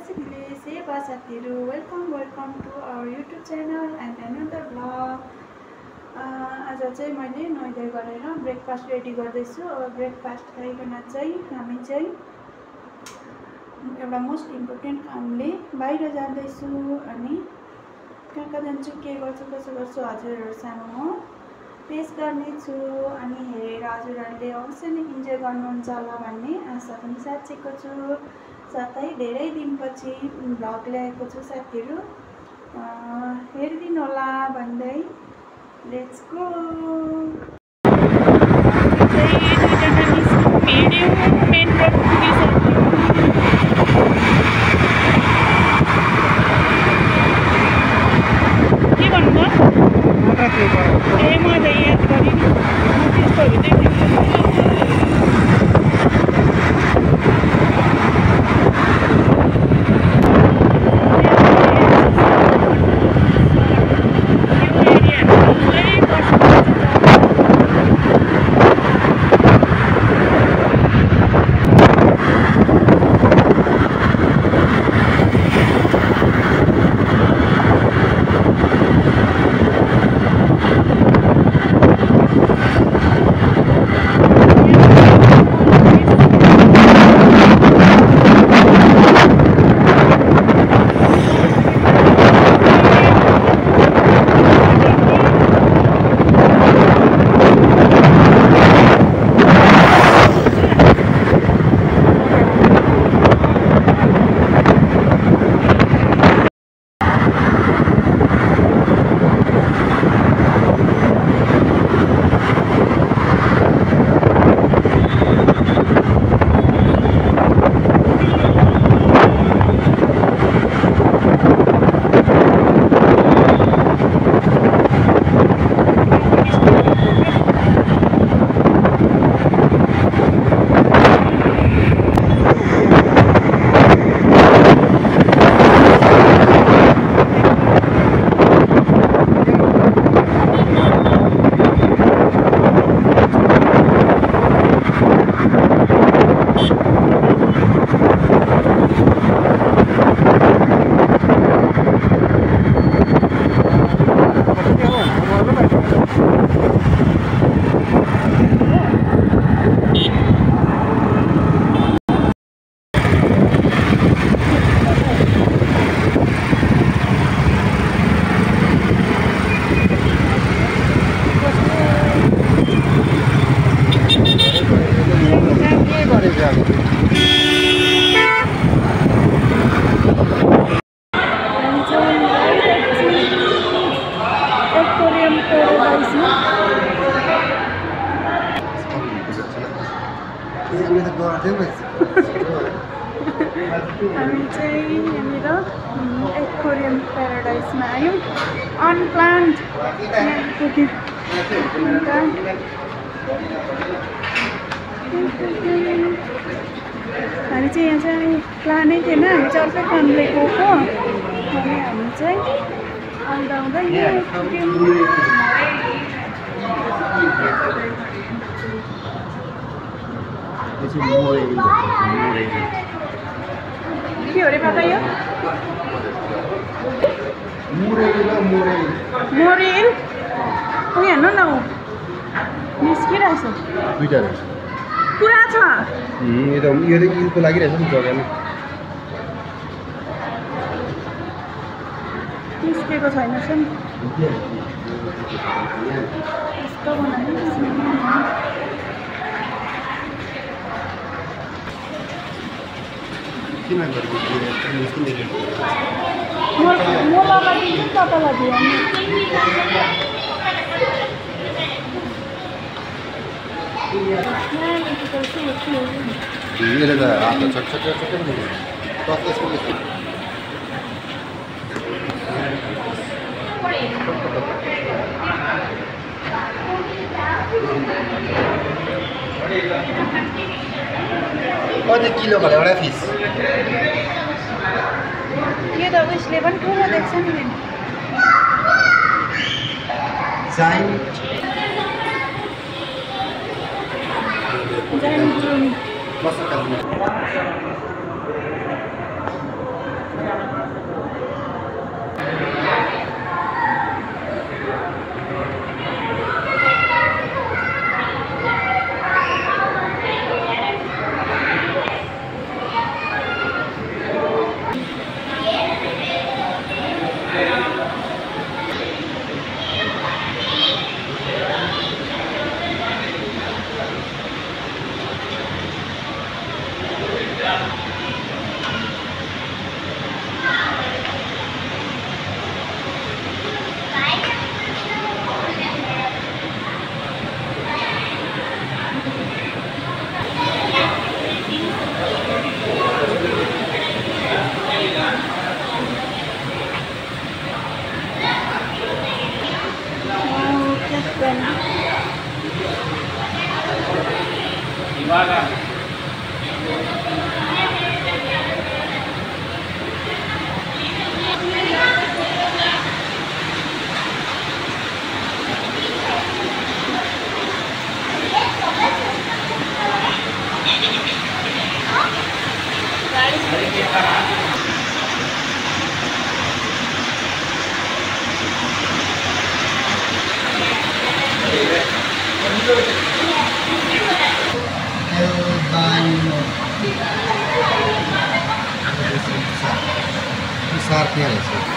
सेवा साथीहरु welcome to our YouTube channel and another blog. आज चाहिँ मैले नुहाइ गरेर ब्रेकफास्ट रेडी गर्दैछु। अब ब्रेकफास्ट खाइकन चाहिँ हामी चाहिँ एउटा मोस्ट इम्पोर्टेन्ट कामले बाहिर जाँदैछु। अनि कहाँ जान्छु, के गर्छु, कसो गर्छु हजुरहरुसँग म पेश गर्नेछु। अनि हेरेर हजुरहरुले अवश्य नै इन्जोय गर्नुहुन्छ होला भन्ने आशा पनि साँचेको छु। साथै धेरै दिनपछि भ्लग ल्याएको छु साथीहरु, हेरिदिनु होला भन्दै लेट्स गो। के भन्नुभयो? ए मैले याद गरिनँ त्यस्तोहरू देखेको हामी चाहिँ यहाँनिर एक्वेरियम प्याराडाइजमा आयौँ। अनप्लान्ड पुग्यौँ। हामी चाहिँ यहाँ चाहिँ प्लानै थिएन, हामी चाहिँ अर्कै कामले गएको। अनि हामी चाहिँ आउँदा आउँदा यहाँ पुग्यौँ। के हो रे पापा यो? मोरेल ऊ हेर्नु न, ऊ निस्किरहेछ। दुईटा रहेछ, पुरा छ। यो त इलको लागिरहेछ नि जग्गामा। निस्केको छैन नि यस्तो बनायो। किन गरेको म लगाइदिन्छु तपाईँलाई ध्यान। यसले त हात छटछट कति किलो भयो एउटा फिस? यो त उसले पनि ठुलो देख्छ नि। सार्थ्य रहेछ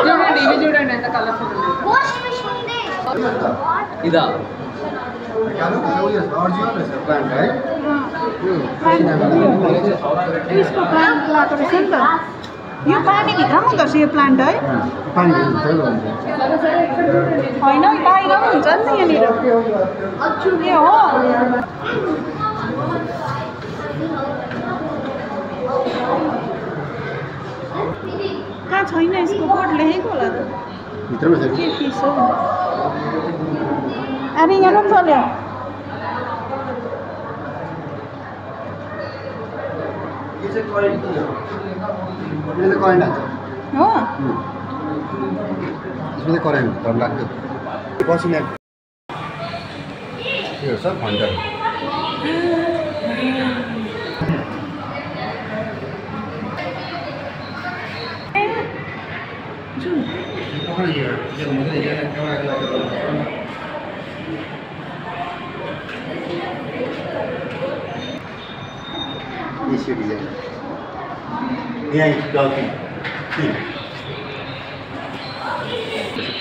చూడండి ఇవి చూడండి ఎంత కలర్ఫుల్ ఇదా यो पानीभित्र पनि हुन्छ यो प्लान्ट है होइन बाहिर पनि हुन्छ नि यहाँनिर ए हो कहाँ छैन यसको बोर्ड लेखेको होला त के फिस हो अरे यहाँ पनि चल्यो हो इसमें करेंट तब लाग्छ पसिना त्यो सब फन्टर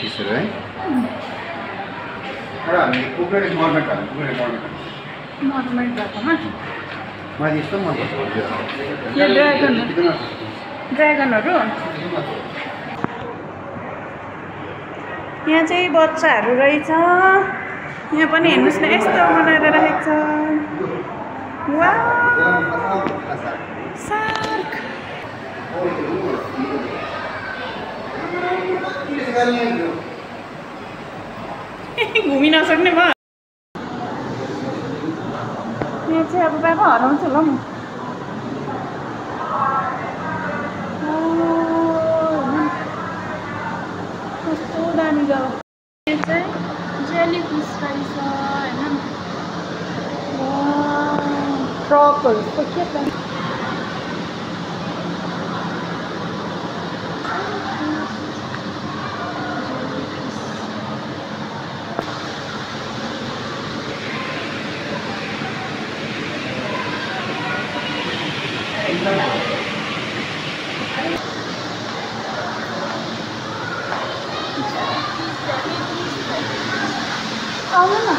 फिसहरू है हामी कुकुरले मर्मेट हाल्नु कुकुरले मर्मेट मर्मेट भएकोमा मलाई यस्तो मनपर्छ यो ड्रागनहरू यहाँ चाहिँ बच्चाहरू रहेछ। यहाँ पनि हेर्नुहोस् न यस्तो बनाएर राखेको छ। वाउ सार्क घुमि नसक्ने भयो। यहाँ चाहिँ अब बाबा हराउँछ ल म। कस्तो दामी जग्गा। यहाँ चाहिँ जेली फिस रहेछ होइन। ट्रकहरू के छ। आउनु न।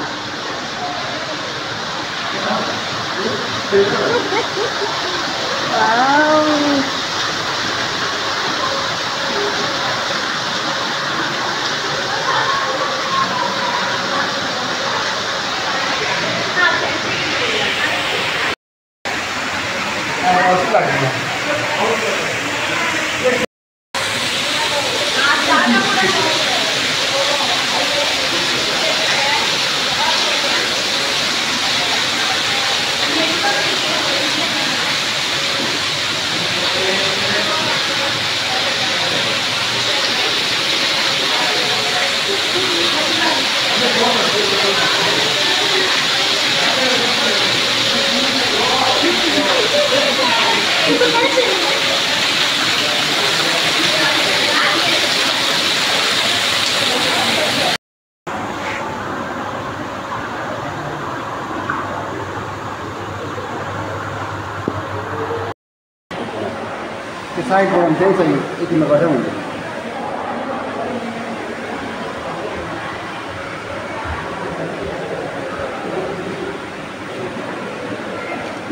त्यो साइडबाट त्यही छ यतिमा गर्दा हुन्छ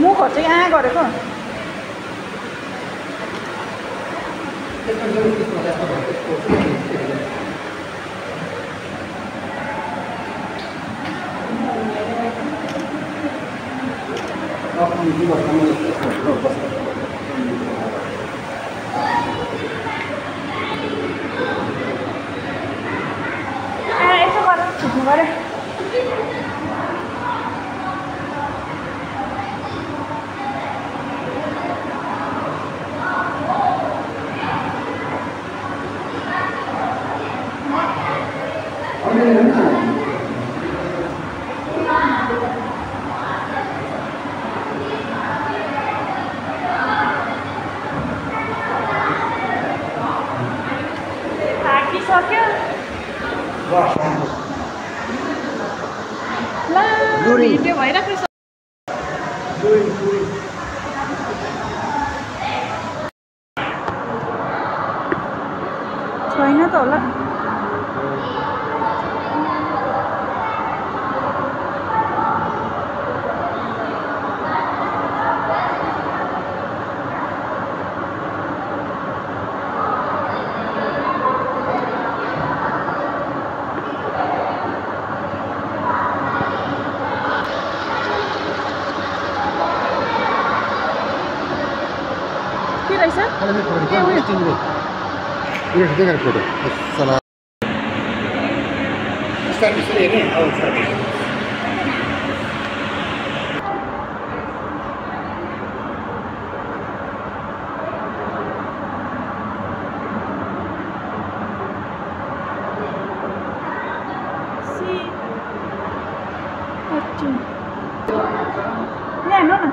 मुखहरू चाहिँ यहाँ गरेको यसो गरेर छुट्नु पऱ्यो। थाकिसक्यो ला भिडियो भइरहेको छ। छैन त होला। के रहेछ? फोटो अच्छा यहाँ हेर्नु न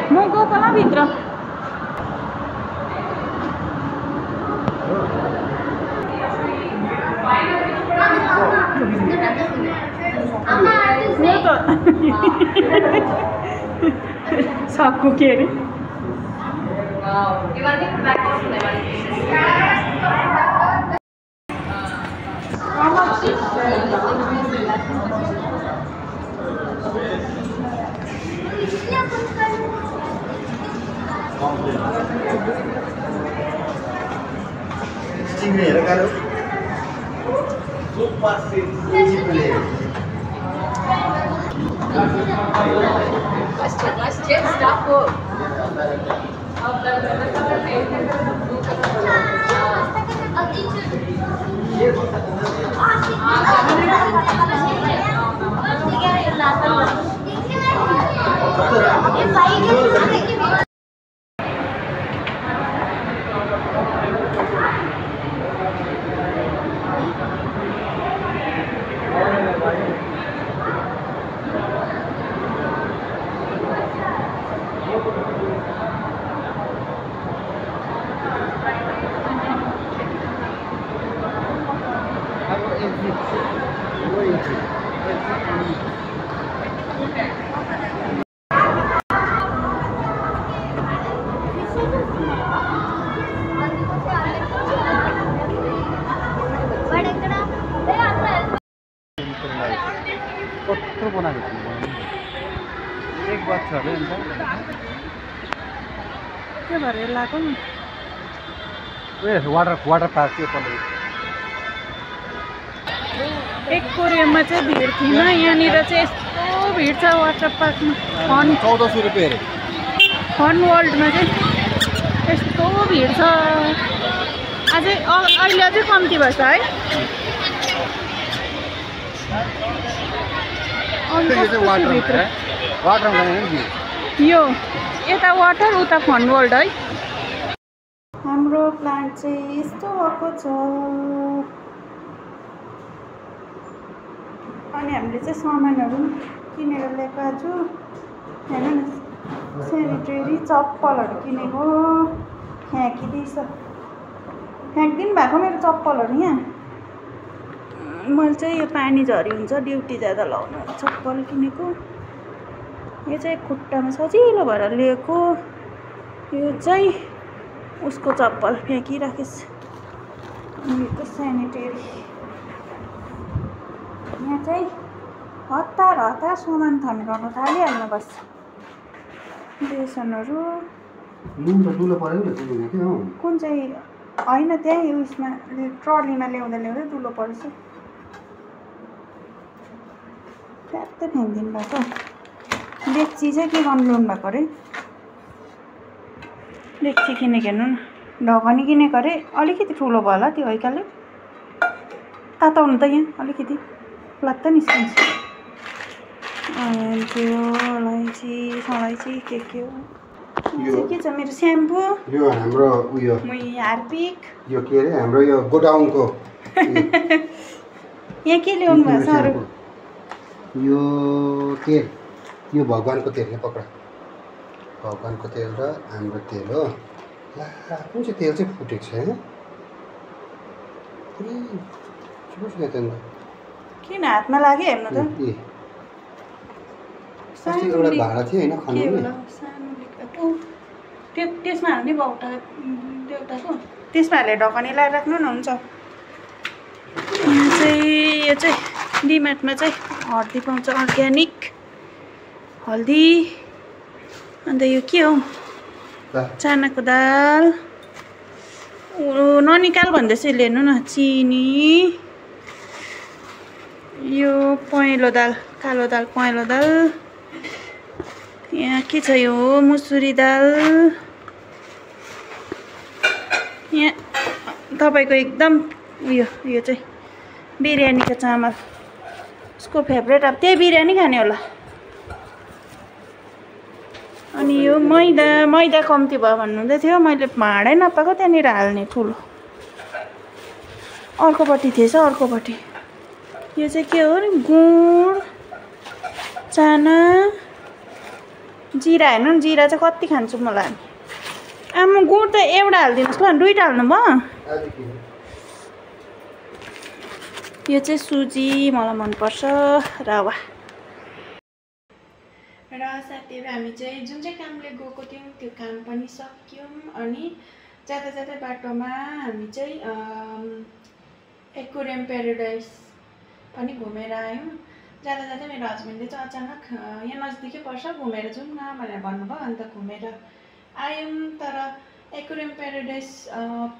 म गएको ल भित्र सक्नु के अरे चिङ्ग्रीहरू कालो कत्रो बनाएको छु एक बच्छ अरे अन्त के भएर लाएको नि वाटर पार्क थियो पल्लो एक कोरियामा चाहिँ भिड थिएन यहाँनिर चाहिँ यस्तो भिड छ वाटर पार्कमा 1400 रुपियाँ अरे फन वर्ल्डमा चाहिँ यस्तो भिड छ अझै अहिले अझै कम्ती भएछ है यो यता वाटर उता फन वर्ल्ड है हाम्रो प्लान्ट चाहिँ यस्तो भएको छ अनि हामीले चाहिँ सामानहरू किनेर ल्याएको आज हेर्नु न सेनिटरी चप्पलहरू किनेको फ्याँकिदिएछ फ्याँकिदिनु भएको मेरो चप्पलहरू यहाँ मैले चाहिँ यो पानी झरी हुन्छ ड्युटी जाँदा लाउने चप्पल किनेको यो चाहिँ खुट्टामा सजिलो भएर लिएको यो चाहिँ उसको चप्पल फ्याँकिराखेछ अनि यो चाहिँ सेनिटरी यहाँ चाहिँ हतार सामान थन्काउनु थालिहाल्नुपर्छ बेसनहरू कुन चाहिँ होइन त्यहीँ उयसमा ट्रलीमा ल्याउँदा दुलो पर्छ ट्याक्कै फ्याँकिदिनु भएको डेक्ची चाहिँ के गर्नु ल्याउनु भएको अरे डेक्ची किनेको हेर्नु न ढकनी किनेको अरे अलिकति ठुलो भयो होला त्यो हैकाले ताताउनु त यहाँ अलिकति लाग्छ निस्किन्छ त्यो अलैँची सलैँची के हो के छ मेरो स्याम्पू यो हाम्रो उयो हार्पिक यो के अरे हाम्रो यो गोडाउनको यहाँ के ल्याउनु भएको छ अरू यो तेल यो भगवानको तेल नै पक्रा भगवानको तेल र हाम्रो तेल हो ला कुन चाहिँ तेल चाहिँ फुटेको छ होइन किन हातमा लाग्यो हेर्नु त एउटा भाडा थियो होइन खानु त्यसमा हाल्ने बाउटा देउताको त्यसमा हालेर ढकनी लगाएर राख्नु न हुन्छ यो चाहिँ डिमार्टमा चाहिँ हर्दी पाउँछ अर्ग्यानिक हल्दी अन्त यो के हो चानाको दाल ननिकाल भन्दैछु लिनु न चिनी यो पहेँलो दाल कालो दाल पहेँलो दाल यहाँ के छ यो मुसुरी दाल यहाँ तपाईँको एकदम यो चाहिँ बिरयानीको चामल उसको फेभरेट अब त्यही बिरयानी खाने होला अनि यो मैदा कम्ती भयो भन्नुहुँदै थियो मैले भाँडै नपाएको त्यहाँनिर हाल्ने ठुलो अर्कोपट्टि थिएछ अर्कोपट्टि। यो चाहिँ के हो नि गुड चाना जिरा हेर्नु न जिरा चाहिँ कति खान्छु मलाई। आमा गुड त एउटा हालिदिनुहोस् ल दुईवटा हाल्नु भयो। यो चाहिँ सुजी मलाई मनपर्छ रवा। र साथीहरू हामी चाहिँ जुन चाहिँ कामले गएको थियौँ त्यो काम पनि सक्यौँ। अनि जाँदा जाँदै बाटोमा हामी चाहिँ एक्वेरियम प्याराडाइस पनि घुमेर आयौँ। जाँदा जाँदै मेरो हस्बेन्डले चाहिँ अचानक यहाँ नजिकै पर्छ घुमेर जाउँ न भनेर भन्नुभयो। अन्त घुमेर आयौँ। तर एक्वेरियम प्याराडाइस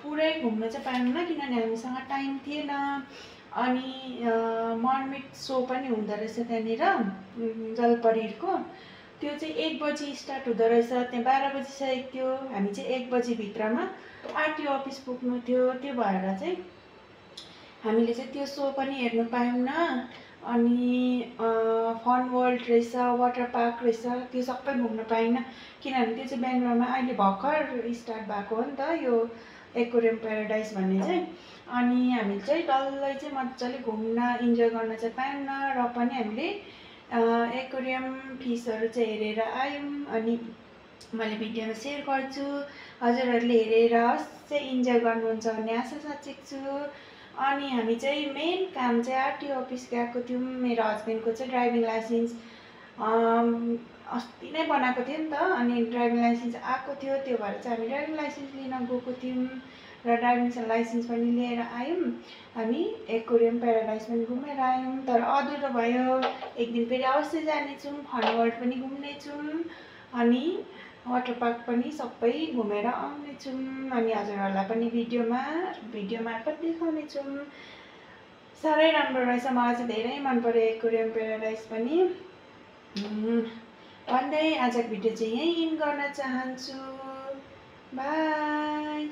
पुरै घुम्न चाहिँ पाएनौँ किनभने हामीसँग टाइम थिएन। अनि मर्मेड सो पनि हुँदो रहेछ त्यहाँनिर जलपरीको। त्यो चाहिँ 1 बजी स्टार्ट हुँदो रहेछ। त्यहाँ 12 बजिसकेको थियो। हामी चाहिँ 1 बजी भित्रमा आरटिओ अफिस पुग्नु थियो। त्यो भएर चाहिँ हामीले चाहिँ त्यो सो पनि हेर्नु पायौँ न। अनि फन वर्ल्ड रहेछ वाटर पार्क रहेछ त्यो सबै घुम्न पाइनँ किनभने त्यो चाहिँ बेङ्गलोरमा अहिले भर्खर स्टार्ट भएको हो नि त यो एक्वेरियम प्याराडाइस भन्ने चाहिँ। अनि हामी चाहिँ डल्लै चाहिँ मजाले घुम्न इन्जोय गर्न चाहिँ पायौँ र पनि हामीले एक्वेरियम फिसहरू चाहिँ हेरेर आयौँ। अनि मैले भिडियोमा सेयर गर्छु हजुरहरूले हेरेर चाहिँ इन्जोय गर्नुहुन्छ भन्ने आशा साँचेको छु। अनि हामी चाहिँ मेन काम चाहिँ आरटिओ अफिस गएको थियौँ। मेरो हस्बेन्डको चाहिँ ड्राइभिङ लाइसेन्स अस्ति नै बनाएको थियो नि त। अनि ड्राइभिङ लाइसेन्स आएको थियो त्यो भएर चाहिँ हामी ड्राइभिङ लाइसेन्स लिन गएको थियौँ र ड्राइभिङ लाइसेन्स पनि लिएर आयौँ। हामी एक्वेरियम प्याराडाइस पनि घुमेर आयौँ। तर अधुरो भयो एक दिन फेरि अवश्य जानेछौँ। फन वर्ल्ड पनि घुम्नेछौँ अनि वाटर पार्क पनि सबै घुमेर आउनेछौँ। अनि हजुरहरूलाई पनि भिडियो मार्फत देखाउनेछौँ। साह्रै राम्रो रहेछ मलाई चाहिँ धेरै मन पर्यो एक्वेरियम प्याराडाइस पनि। भन्दै आजको भिडियो चाहिँ यहीँ इन गर्न चाहन्छु। बाई।